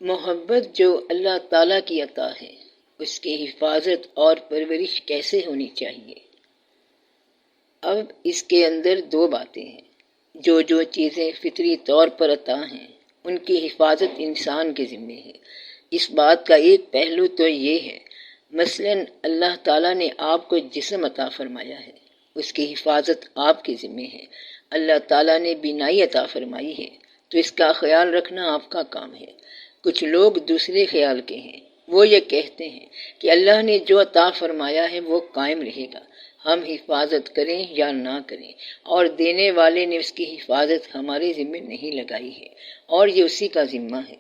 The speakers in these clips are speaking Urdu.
محبت جو اللہ تعالیٰ کی عطا ہے، اس کی حفاظت اور پرورش کیسے ہونی چاہیے؟ اب اس کے اندر دو باتیں ہیں۔ جو چیزیں فطری طور پر عطا ہیں ان کی حفاظت انسان کے ذمے ہے۔ اس بات کا ایک پہلو تو یہ ہے، مثلا اللہ تعالیٰ نے آپ کو جسم عطا فرمایا ہے، اس کی حفاظت آپ کے ذمے ہے۔ اللہ تعالیٰ نے بینائی عطا فرمائی ہے تو اس کا خیال رکھنا آپ کا کام ہے۔ کچھ لوگ دوسرے خیال کے ہیں، وہ یہ کہتے ہیں کہ اللہ نے جو عطا فرمایا ہے وہ قائم رہے گا، ہم حفاظت کریں یا نہ کریں، اور دینے والے نے اس کی حفاظت ہمارے ذمے نہیں لگائی ہے اور یہ اسی کا ذمہ ہے۔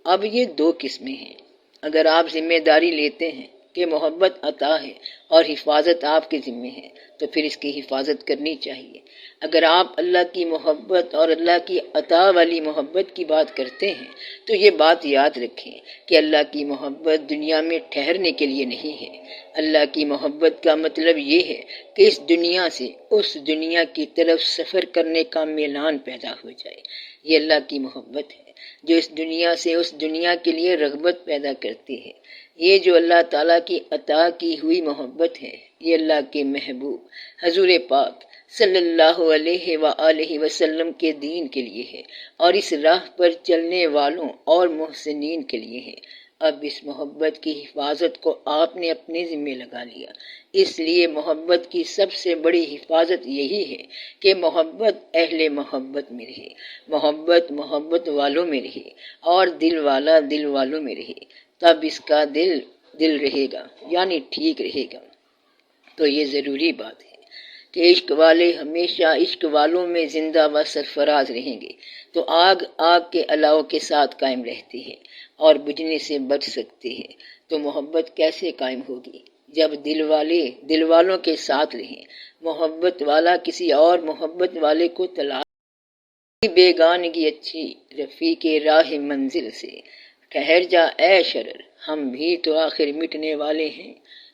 اب یہ دو قسمیں ہیں۔ اگر آپ ذمہ داری لیتے ہیں کہ محبت عطا ہے اور حفاظت آپ کے ذمے ہے تو پھر اس کی حفاظت کرنی چاہیے۔ اگر آپ اللہ کی محبت اور اللہ کی عطا والی محبت کی بات کرتے ہیں تو یہ بات یاد رکھیں کہ اللہ کی محبت دنیا میں ٹھہرنے کے لیے نہیں ہے۔ اللہ کی محبت کا مطلب یہ ہے کہ اس دنیا سے اس دنیا کی طرف سفر کرنے کا میلان پیدا ہو جائے۔ یہ اللہ کی محبت ہے جو اس دنیا سے اس دنیا کے لیے رغبت پیدا کرتی ہے۔ یہ جو اللہ تعالیٰ کی عطا کی ہوئی محبت ہے، یہ اللہ کے محبوب حضور پاک صلی اللہ علیہ وآلہ وسلم کے دین کے لیے ہے اور اس راہ پر چلنے والوں اور محسنین کے لیے ہے۔ اب اس محبت کی حفاظت کو آپ نے اپنے ذمے لگا لیا، اس لیے محبت کی سب سے بڑی حفاظت یہی ہے کہ محبت اہل محبت میں رہے، محبت والوں میں رہے اور دل والا دل والوں میں رہے، تب اس کا دل رہے گا، یعنی ٹھیک رہے گا۔ تو یہ ضروری بات ہے کہ عشق والے ہمیشہ عشق والوں میں زندہ و سرفراز رہیں گے، تو آگ کے الاؤ کے ساتھ قائم رہتی ہے اور بجھنے سے بچ سکتی ہے۔ تو محبت کیسے قائم ہوگی؟ جب دل والوں کے ساتھ رہیں۔ محبت والا کسی اور محبت والے کو تلاش بیگانگی اچھی رفیق راہ منزل سے، ٹھہر جا اے شرر، ہم بھی تو آخر مٹنے والے ہیں،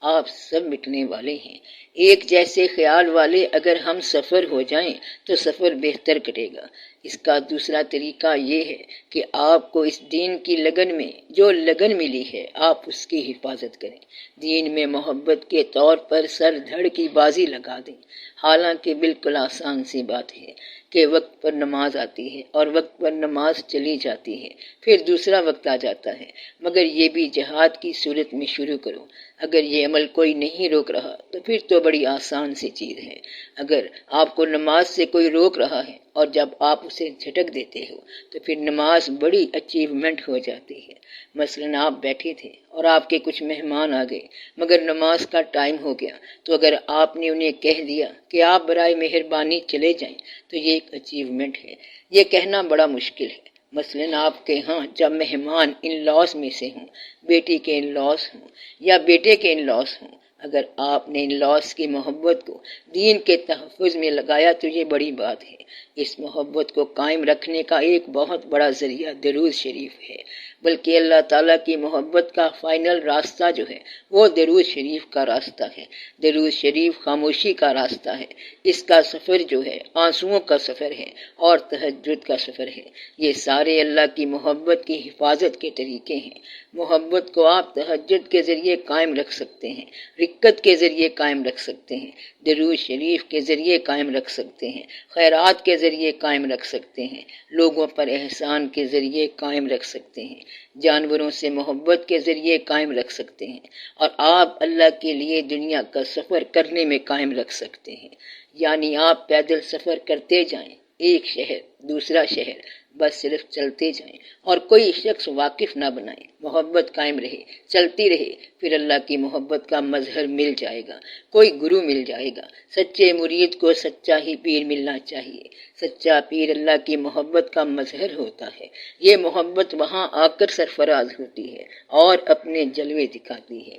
آپ سب مٹنے والے ہیں۔ ایک جیسے خیال والے اگر ہم سفر ہو جائیں تو سفر بہتر کٹے گا۔ اس کا دوسرا طریقہ یہ ہے کہ آپ کو اس دین کی لگن میں جو لگن ملی ہے آپ اس کی حفاظت کریں، دین میں محبت کے طور پر سر دھڑ کی بازی لگا دیں۔ حالانکہ بالکل آسان سی بات ہے کہ وقت پر نماز آتی ہے اور وقت پر نماز چلی جاتی ہے، پھر دوسرا وقت آ جاتا ہے، مگر یہ بھی جہاد کی صورت میں شروع کرو۔ اگر یہ عمل کوئی نہیں روک رہا تو پھر تو بڑی آسان سی چیز ہے۔ اگر آپ کو نماز سے کوئی روک رہا ہے اور جب آپ اسے جھٹک دیتے ہو تو پھر نماز بڑی اچیومنٹ ہو جاتی ہے۔ مثلا آپ بیٹھے تھے اور آپ کے کچھ مہمان آ گئے مگر نماز کا ٹائم ہو گیا، تو اگر آپ نے انہیں کہہ دیا کہ آپ برائے مہربانی چلے جائیں تو یہ ایک اچیومنٹ ہے۔ یہ کہنا بڑا مشکل ہے۔ مثلا آپ کے ہاں جب مہمان ان لاس میں سے ہوں، بیٹی کے ان لاس ہوں یا بیٹے کے ان لاس ہوں، اگر آپ نے ان لاس کی محبت کو دین کے تحفظ میں لگایا تو یہ بڑی بات ہے۔ اس محبت کو قائم رکھنے کا ایک بہت بڑا ذریعہ درود شریف ہے، بلکہ اللہ تعالیٰ کی محبت کا فائنل راستہ جو ہے وہ درود شریف کا راستہ ہے۔ درود شریف خاموشی کا راستہ ہے، اس کا سفر جو ہے آنسوؤں کا سفر ہے اور تہجد کا سفر ہے۔ یہ سارے اللہ کی محبت کی حفاظت کے طریقے ہیں۔ محبت کو آپ تہجد کے ذریعے قائم رکھ سکتے ہیں، رکعت کے ذریعے قائم رکھ سکتے ہیں، درود شریف کے ذریعے قائم رکھ سکتے ہیں، خیرات کے ذریعے قائم رکھ سکتے ہیں، لوگوں پر احسان کے ذریعے قائم رکھ سکتے ہیں، جانوروں سے محبت کے ذریعے قائم رکھ سکتے ہیں، اور آپ اللہ کے لیے دنیا کا سفر کرنے میں قائم رکھ سکتے ہیں۔ یعنی آپ پیدل سفر کرتے جائیں، ایک شہر دوسرا شہر، بس صرف چلتے جائیں اور کوئی شخص واقف نہ بنائیں، محبت قائم رہے، چلتی رہے، پھر اللہ کی محبت کا مظہر مل جائے گا، کوئی گرو مل جائے گا۔ سچے مرید کو سچا ہی پیر ملنا چاہیے۔ سچا پیر اللہ کی محبت کا مظہر ہوتا ہے۔ یہ محبت وہاں آ کر سرفراز ہوتی ہے اور اپنے جلوے دکھاتی ہے۔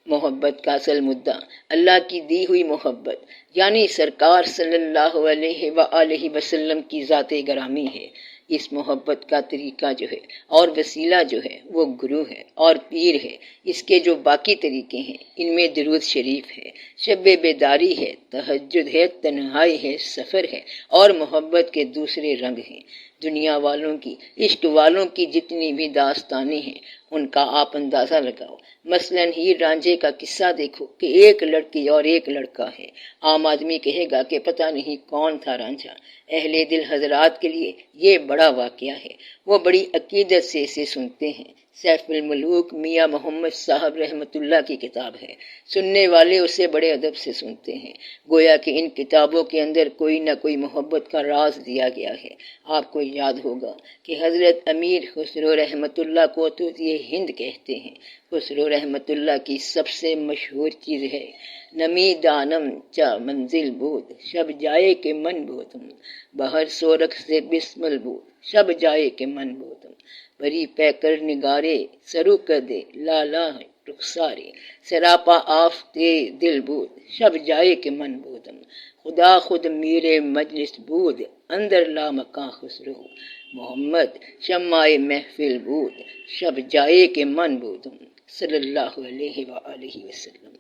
محبت کا اصل مدعا اللہ کی دی ہوئی محبت یعنی سرکار صلی اللہ علیہ وآلہ وسلم کی ذات گرامی ہے۔ اس محبت کا طریقہ جو ہے اور وسیلہ جو ہے وہ گرو ہے اور پیر ہے۔ اس کے جو باقی طریقے ہیں ان میں درود شریف ہے، شب بیداری ہے، تہجد ہے، تنہائی ہے، سفر ہے اور محبت کے دوسرے رنگ ہیں۔ دنیا والوں کی، عشق والوں کی جتنی بھی داستانیں ہیں ان کا آپ اندازہ لگاؤ۔ مثلاً ہیر رانجھے کا قصہ دیکھو کہ ایک لڑکی اور ایک لڑکا ہے۔ عام آدمی کہے گا کہ پتہ نہیں کون تھا رانجھا۔ اہل دل حضرات کے لیے یہ بڑا واقعہ ہے، وہ بڑی عقیدت سے اسے سنتے ہیں۔ سیف الملوک میاں محمد صاحب رحمۃ اللہ کی کتاب ہے، سننے والے اسے بڑے ادب سے سنتے ہیں، گویا کہ ان کتابوں کے اندر کوئی نہ کوئی محبت کا راز دیا گیا ہے۔ آپ کو یاد ہوگا کہ حضرت امیر خسرو رحمۃ اللہ کو تو یہ ہند کہتے ہیں۔ خسرو رحمۃ اللہ کی سب سے مشہور چیز ہے نمی دانم چا منزل بود، شب جائے کہ من بودم، بہر سورخ سے بسمل بود، شب جائے کہ من بودم، بری پیکر نگارے سرو کر دے لالا رخسارے، سراپا آفتے دل بود، شب جائے کہ من بودم، خدا خود میرے مجلس بود، اندر لا مکاں خسرو، محمد شمع محفل بود، شب جائے کہ من بودم، صلی اللہ علیہ وآلہ وسلم۔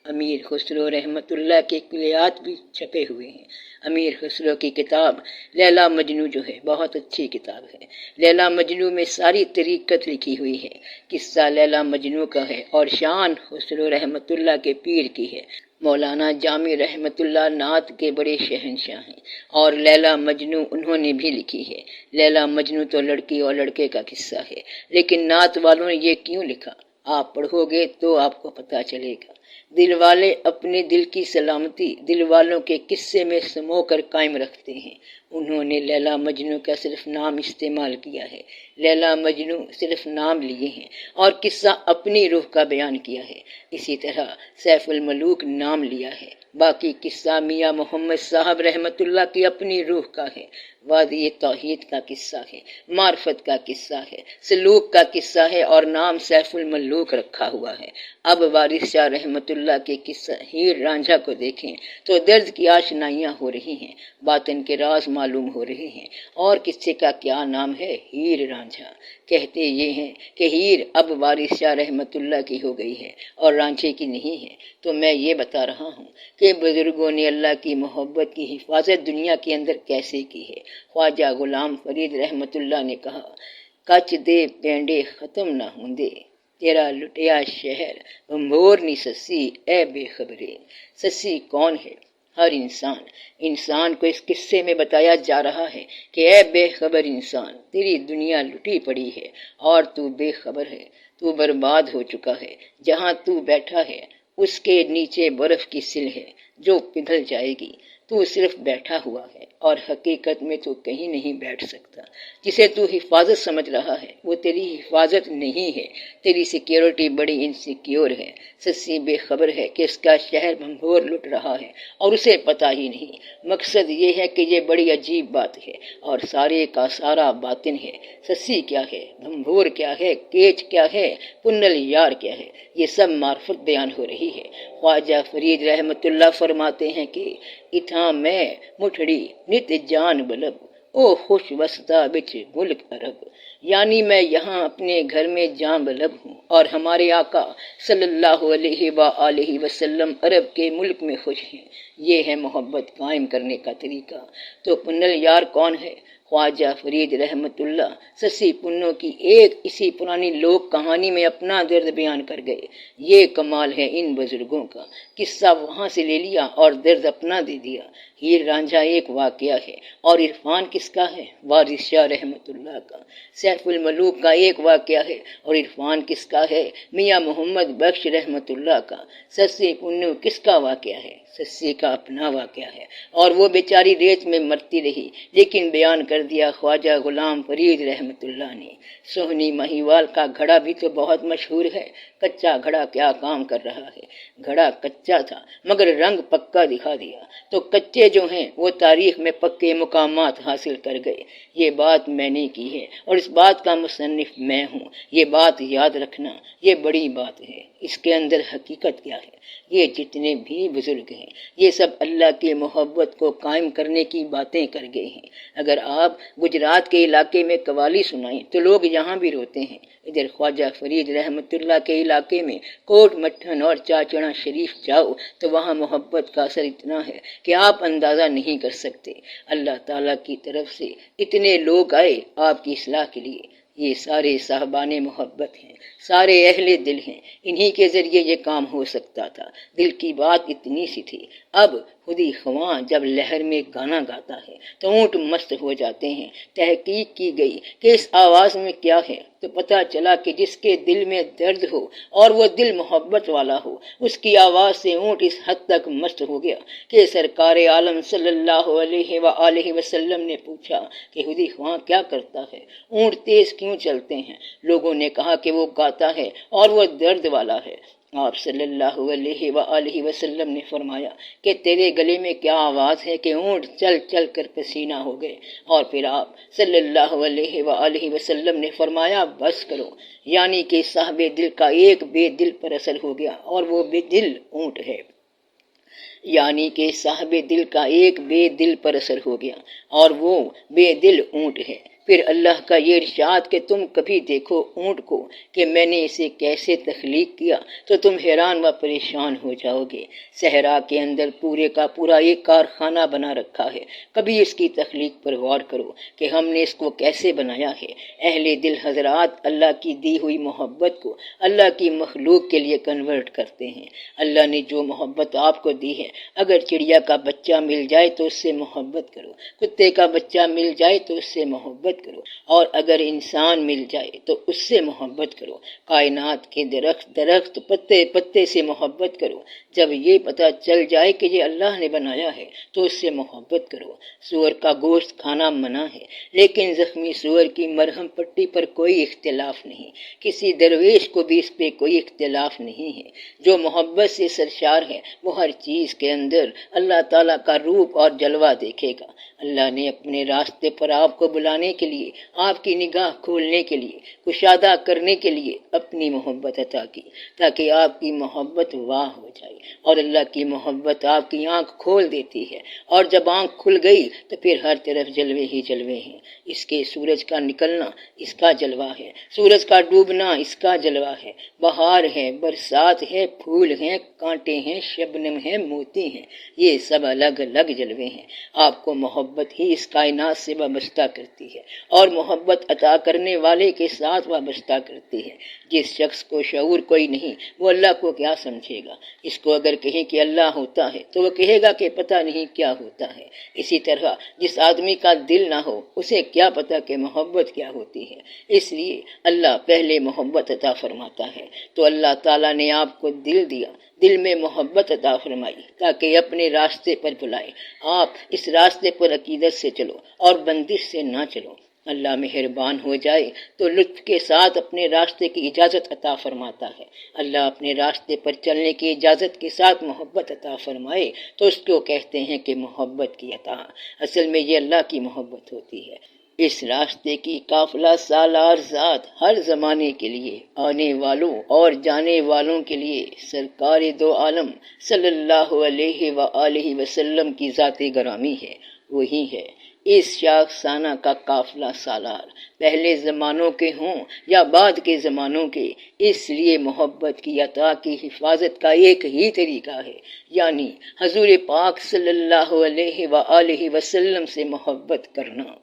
امیر خسرو رحمۃ اللہ کے کلیات بھی چھپے ہوئے ہیں۔ امیر خسرو کی کتاب لیلا مجنو جو ہے بہت اچھی کتاب ہے۔ لیلا مجنو میں ساری طریقت لکھی ہوئی ہے۔ قصہ لیلا مجنو کا ہے اور شان خسرو رحمۃ اللہ کے پیر کی ہے۔ مولانا جامی رحمۃ اللہ نعت کے بڑے شہنشاہ ہیں اور لیلا مجنو انہوں نے بھی لکھی ہے۔ لیلا مجنو تو لڑکی اور لڑکے کا قصہ ہے، لیکن نعت والوں نے یہ کیوں لکھا آپ پڑھو گے تو آپ کو پتہ چلے گا۔ دل والے اپنے دل کی سلامتی دل والوں کے قصے میں سمو کر قائم رکھتے ہیں۔ انہوں نے لیلا مجنو کا صرف نام استعمال کیا ہے، لیلا مجنو صرف نام لیے ہیں اور قصہ اپنی روح کا بیان کیا ہے۔ اسی طرح سیف الملوک نام لیا ہے، باقی قصہ میاں محمد صاحب رحمۃ اللہ کی اپنی روح کا ہے۔ وادی توحید کا قصہ ہے، معرفت کا قصہ ہے، سلوک کا قصہ ہے اور نام سیف الملوک رکھا ہوا ہے۔ اب وارث شاہ رحمۃ اللہ کے قصہ ہیر رانجھا کو دیکھیں تو درد کی آشنائیاں ہو رہی ہیں، باطن کے راز معلوم ہو رہے ہیں۔ اور قصے کا کیا نام ہے؟ ہیر رانجھا۔ کہتے یہ ہیں کہ ہیر اب وارث شاہ رحمۃ اللہ کی ہو گئی ہے اور رانجھے کی نہیں ہے۔ تو میں یہ بتا رہا ہوں کہ بزرگوں نے اللہ کی محبت کی حفاظت دنیا کے اندر کیسے کی ہے۔ خواجہ غلام فرید رحمۃ اللہ نے کہا، کچ دے پینڈے ختم نہ ہوندے، تیرا لٹیا شہر بھمبور نی سسی اے بے خبرے۔ سسی کون ہے؟ ہر انسان کو اس قصے میں بتایا جا رہا ہے کہ اے بے خبر انسان، تیری دنیا لٹی پڑی ہے اور تو بے خبر ہے، تو برباد ہو چکا ہے۔ جہاں تو بیٹھا ہے اس کے نیچے برف کی سل ہے جو پگھل جائے گی۔ تو صرف بیٹھا ہوا ہے اور حقیقت میں تو کہیں نہیں بیٹھ سکتا۔ جسے تو حفاظت سمجھ رہا ہے وہ تیری حفاظت نہیں ہے، تیری سیکیورٹی بڑی انسیکیور ہے۔ سسی بے خبر ہے کہ اس کا شہر بھنبور لٹ رہا ہے اور اسے پتہ ہی نہیں۔ مقصد یہ ہے کہ یہ بڑی عجیب بات ہے اور سارے کا سارا باطن ہے۔ سسی کیا ہے، بھنبور کیا ہے، کیچ کیا ہے، پنل یار کیا ہے، یہ سب معرفت بیان ہو رہی ہے۔ خواجہ فرید رحمۃ اللہ فرماتے ہیں کہ اتھاں میں مٹھڑی نت جان بلب، او خوش وسطہ بچ ملک عرب، یعنی میں یہاں اپنے گھر میں جاں بلب ہوں اور ہمارے آقا صلی اللہ علیہ وآلہ وسلم عرب کے ملک میں خوش ہیں۔ یہ ہے محبت قائم کرنے کا طریقہ۔ تو پنل یار کون ہے؟ خواجہ فرید رحمۃ اللہ سسی پنوں کی ایک اسی پرانی لوک کہانی میں اپنا درد بیان کر گئے۔ یہ کمال ہے ان بزرگوں کا، قصہ وہاں سے لے لیا اور درد اپنا دے دیا۔ ہیر رانجھا ایک واقعہ ہے اور عرفان کس کا ہے؟ وارث شاہ رحمۃ اللہ کا۔ سیف الملوک کا ایک واقعہ ہے اور عرفان کس کا ہے؟ میاں محمد بخش رحمۃ اللہ کا۔ سسی پنو کس کا واقعہ ہے؟ سسی کا اپنا واقعہ ہے اور وہ بیچاری ریت میں مرتی رہی، لیکن بیان کر دیا خواجہ غلام فرید رحمۃ اللہ نے۔ سوہنی مہیوال کا گھڑا بھی تو بہت مشہور ہے۔ کچا گھڑا کیا کام کر رہا ہے؟ گھڑا کچا تھا مگر رنگ پکا دکھا دیا، تو کچے جو ہیں وہ تاریخ میں پکے مقامات حاصل کر گئے۔ یہ بات میں نے کی ہے اور اس بات کا مصنف میں ہوں، یہ بات یاد رکھنا، یہ بڑی بات ہے۔ اس کے اندر حقیقت کیا ہے؟ یہ جتنے بھی بزرگ ہیں یہ سب اللہ کی محبت کو قائم کرنے کی باتیں کر گئے ہیں۔ اگر آپ گجرات کے علاقے میں قوالی سنائیں تو لوگ یہاں بھی روتے ہیں۔ ادھر خواجہ فرید رحمت اللہ کے علاقے میں کوٹ مٹھن اور چاچڑا شریف جاؤ تو وہاں محبت کا اثر اتنا ہے کہ آپ اندازہ نہیں کر سکتے۔ اللہ تعالیٰ کی طرف سے اتنے لوگ آئے آپ کی اصلاح کے لیے۔ یہ سارے صاحبان محبت ہیں، سارے اہل دل ہیں، انہی کے ذریعے یہ کام ہو سکتا تھا۔ دل کی بات اتنی سی تھی۔ اب خودی خواں جب لہر میں گانا گاتا ہے تو اونٹ مست ہو جاتے ہیں۔ تحقیق کی گئی کہ اس آواز میں کیا ہے تو پتہ چلا کہ جس کے دل میں درد ہو اور وہ دل محبت والا ہو، اس کی آواز سے اونٹ اس حد تک مست ہو گیا کہ سرکار عالم صلی اللہ علیہ وآلہ وسلم نے پوچھا کہ خودی خواں کیا کرتا ہے، اونٹ تیز کیوں چلتے ہیں؟ لوگوں نے کہا کہ وہ گاتا ہے اور وہ درد والا ہے۔ آپ صلی اللہ علیہ وآلہ وسلم نے فرمایا کہ تیرے گلے میں کیا آواز ہے کہ اونٹ چل چل کر پسینہ ہو گئے؟ اور پھر آپ صلی اللہ علیہ وآلہ وسلم نے فرمایا بس کرو، یعنی کہ صاحب دل کا ایک بے دل پر اثر ہو گیا اور وہ بے دل اونٹ ہے۔ یعنی کہ صاحب دل کا ایک بے دل پر اثر ہو گیا اور وہ بے دل اونٹ ہے۔ پھر اللہ کا یہ ارشاد کہ تم کبھی دیکھو اونٹ کو کہ میں نے اسے کیسے تخلیق کیا تو تم حیران و پریشان ہو جاؤ گے۔ صحرا کے اندر پورے کا پورا ایک کارخانہ بنا رکھا ہے، کبھی اس کی تخلیق پر غور کرو کہ ہم نے اس کو کیسے بنایا ہے۔ اہل دل حضرات اللہ کی دی ہوئی محبت کو اللہ کی مخلوق کے لیے کنورٹ کرتے ہیں۔ اللہ نے جو محبت آپ کو دی ہے، اگر چڑیا کا بچہ مل جائے تو اس سے محبت کرو، کتے کا بچہ مل جائے تو اس سے محبت کرو، اور اگر انسان مل جائے تو اس سے محبت کرو۔ کائنات کے درخت پتے پتے سے محبت کرو۔ جب یہ پتہ چل جائے کہ یہ اللہ نے بنایا ہے تو اس سے محبت کرو۔ سور کا گوشت کھانا منع ہے، لیکن زخمی سور کی مرہم پٹی پر کوئی اختلاف نہیں، کسی درویش کو بھی اس پہ کوئی اختلاف نہیں ہے۔ جو محبت سے سرشار ہے وہ ہر چیز کے اندر اللہ تعالیٰ کا روپ اور جلوہ دیکھے گا۔ اللہ نے اپنے راستے پر آپ کو بلانے کے لیے، آپ کی نگاہ کھولنے کے لیے، کشادہ کرنے کے لیے اپنی محبت عطا کی تاکہ آپ کی محبت واہ ہو جائے، اور اللہ کی محبت آپ کی آنکھ کھول دیتی ہے، اور جب آنکھ کھل گئی تو پھر ہر طرف جلوے ہی جلوے ہیں۔ اس کے سورج کا نکلنا اس کا جلوہ ہے، سورج کا ڈوبنا اس کا جلوہ ہے، بہار ہے، برسات ہے، پھول ہیں، کانٹے ہیں، شبنم ہے، موتی ہیں، یہ سب الگ الگ جلوے ہیں۔ آپ کو محبت ہی اس کائنات سے وابستہ کرتی ہے اور محبت عطا کرنے والے کے ساتھ وابستہ کرتی ہے۔ جس شخص کو شعور کوئی نہیں وہ اللہ کو کیا سمجھے گا؟ اس کو اگر کہیں کہ اللہ ہوتا ہے تو وہ کہے گا کہ پتہ نہیں کیا ہوتا ہے۔ اسی طرح جس آدمی کا دل نہ ہو اسے کیا پتہ کہ محبت کیا ہوتی ہے۔ اس لیے اللہ پہلے محبت عطا فرماتا ہے، تو اللہ تعالیٰ نے آپ کو دل دیا، دل میں محبت عطا فرمائی تاکہ اپنے راستے پر بلائے۔ آپ اس راستے پر عقیدت سے چلو اور بندش سے نہ چلو۔ اللہ مہربان ہو جائے تو لطف کے ساتھ اپنے راستے کی اجازت عطا فرماتا ہے۔ اللہ اپنے راستے پر چلنے کی اجازت کے ساتھ محبت عطا فرمائے تو اس کو کہتے ہیں کہ محبت کی عطا۔ اصل میں یہ اللہ کی محبت ہوتی ہے۔ اس راستے کی قافلہ سالار ذات ہر زمانے کے لیے، آنے والوں اور جانے والوں کے لیے سرکار دو عالم صلی اللہ علیہ وآلہ وسلم کی ذات گرامی ہے، وہی ہے اس شاخسانہ کا قافلہ سالار، پہلے زمانوں کے ہوں یا بعد کے زمانوں کے۔ اس لیے محبت کی عطا کی حفاظت کا ایک ہی طریقہ ہے، یعنی حضور پاک صلی اللہ علیہ وآلہ وسلم سے محبت کرنا۔